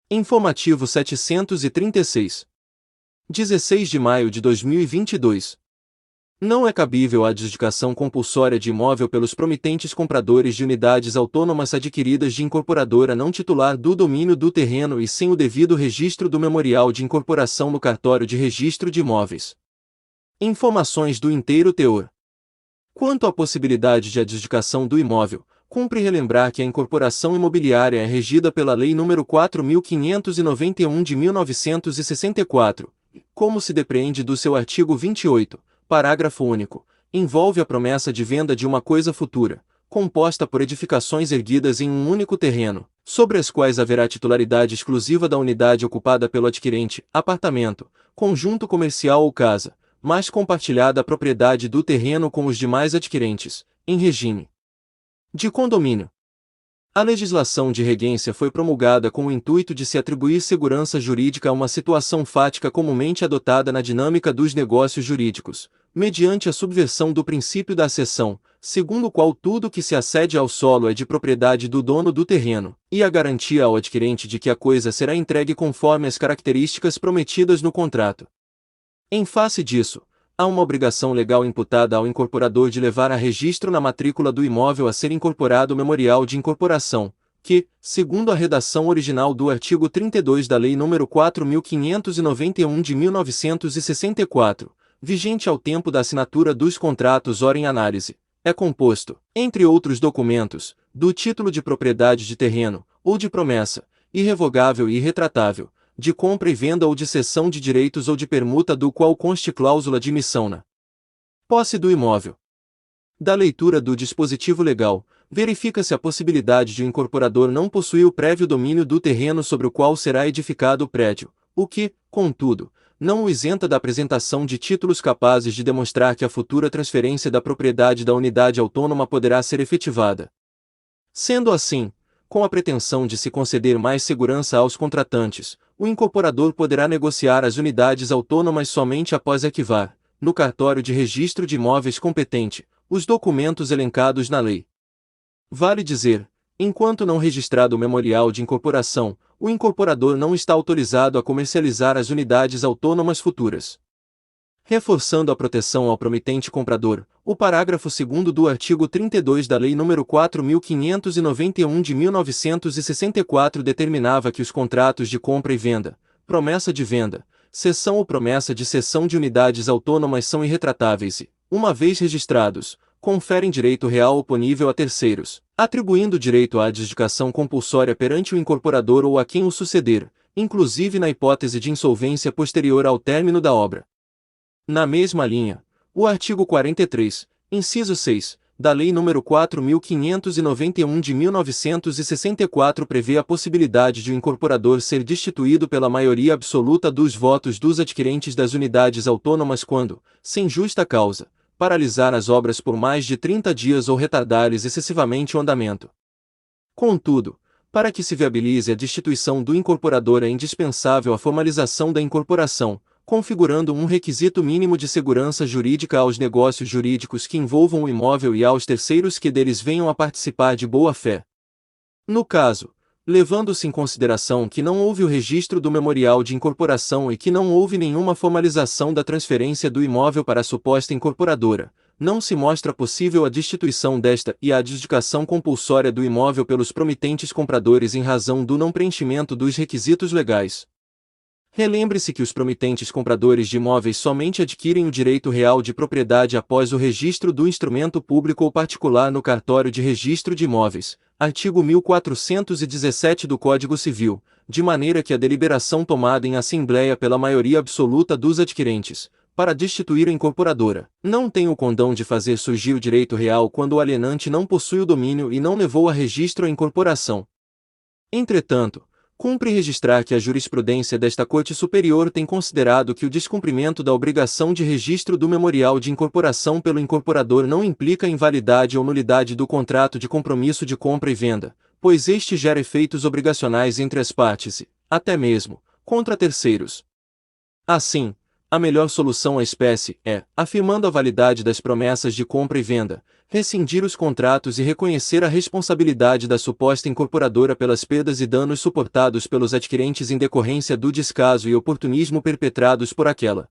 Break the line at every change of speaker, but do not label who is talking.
Informativo 736. 16 de maio de 2022. Não é cabível a adjudicação compulsória de imóvel pelos promitentes compradores de unidades autônomas adquiridas de incorporadora não titular do domínio do terreno e sem o devido registro do memorial de incorporação no cartório de registro de imóveis. Informações do inteiro teor. Quanto à possibilidade de adjudicação do imóvel, cumpre relembrar que a incorporação imobiliária é regida pela Lei nº 4.591 de 1964, como se depreende do seu artigo 28, parágrafo único, envolve a promessa de venda de uma coisa futura, composta por edificações erguidas em um único terreno, sobre as quais haverá titularidade exclusiva da unidade ocupada pelo adquirente, apartamento, conjunto comercial ou casa, mas compartilhada a propriedade do terreno com os demais adquirentes, em regime de condomínio. A legislação de regência foi promulgada com o intuito de se atribuir segurança jurídica a uma situação fática comumente adotada na dinâmica dos negócios jurídicos, mediante a subversão do princípio da acessão, segundo o qual tudo que se acede ao solo é de propriedade do dono do terreno, e a garantia ao adquirente de que a coisa será entregue conforme as características prometidas no contrato. Em face disso, há uma obrigação legal imputada ao incorporador de levar a registro na matrícula do imóvel a ser incorporado o memorial de incorporação, que, segundo a redação original do artigo 32 da Lei nº 4.591 de 1964, vigente ao tempo da assinatura dos contratos ora em análise, é composto, entre outros documentos, do título de propriedade de terreno, ou de promessa, irrevogável e irretratável, de compra e venda ou de cessão de direitos ou de permuta do qual conste cláusula de missão na posse do imóvel. Da leitura do dispositivo legal, verifica-se a possibilidade de o incorporador não possuir o prévio domínio do terreno sobre o qual será edificado o prédio, o que, contudo, não o isenta da apresentação de títulos capazes de demonstrar que a futura transferência da propriedade da unidade autônoma poderá ser efetivada. Sendo assim, com a pretensão de se conceder mais segurança aos contratantes, o incorporador poderá negociar as unidades autônomas somente após arquivar, no cartório de registro de imóveis competente, os documentos elencados na lei. Vale dizer, enquanto não registrado o memorial de incorporação, o incorporador não está autorizado a comercializar as unidades autônomas futuras. Reforçando a proteção ao promitente comprador, o parágrafo 2º do artigo 32 da Lei nº 4.591 de 1964 determinava que os contratos de compra e venda, promessa de venda, cessão ou promessa de cessão de unidades autônomas são irretratáveis e, uma vez registrados, conferem direito real oponível a terceiros, atribuindo direito à adjudicação compulsória perante o incorporador ou a quem o suceder, inclusive na hipótese de insolvência posterior ao término da obra. Na mesma linha, o artigo 43, inciso 6, da Lei nº 4.591 de 1964 prevê a possibilidade de o incorporador ser destituído pela maioria absoluta dos votos dos adquirentes das unidades autônomas quando, sem justa causa, paralisar as obras por mais de 30 dias ou retardar-lhes excessivamente o andamento. Contudo, para que se viabilize a destituição do incorporador é indispensável a formalização da incorporação, configurando um requisito mínimo de segurança jurídica aos negócios jurídicos que envolvam o imóvel e aos terceiros que deles venham a participar de boa fé. No caso, levando-se em consideração que não houve o registro do memorial de incorporação e que não houve nenhuma formalização da transferência do imóvel para a suposta incorporadora, não se mostra possível a destituição desta e a adjudicação compulsória do imóvel pelos promitentes compradores em razão do não preenchimento dos requisitos legais. Relembre-se que os promitentes compradores de imóveis somente adquirem o direito real de propriedade após o registro do instrumento público ou particular no cartório de registro de imóveis, artigo 1417 do Código Civil, de maneira que a deliberação tomada em assembleia pela maioria absoluta dos adquirentes, para destituir a incorporadora, não tem o condão de fazer surgir o direito real quando o alienante não possui o domínio e não levou a registro a incorporação. Entretanto, cumpre registrar que a jurisprudência desta Corte Superior tem considerado que o descumprimento da obrigação de registro do memorial de incorporação pelo incorporador não implica invalidade ou nulidade do contrato de compromisso de compra e venda, pois este gera efeitos obrigacionais entre as partes e, até mesmo, contra terceiros. Assim, a melhor solução à espécie é, afirmando a validade das promessas de compra e venda, rescindir os contratos e reconhecer a responsabilidade da suposta incorporadora pelas perdas e danos suportados pelos adquirentes em decorrência do descaso e oportunismo perpetrados por aquela.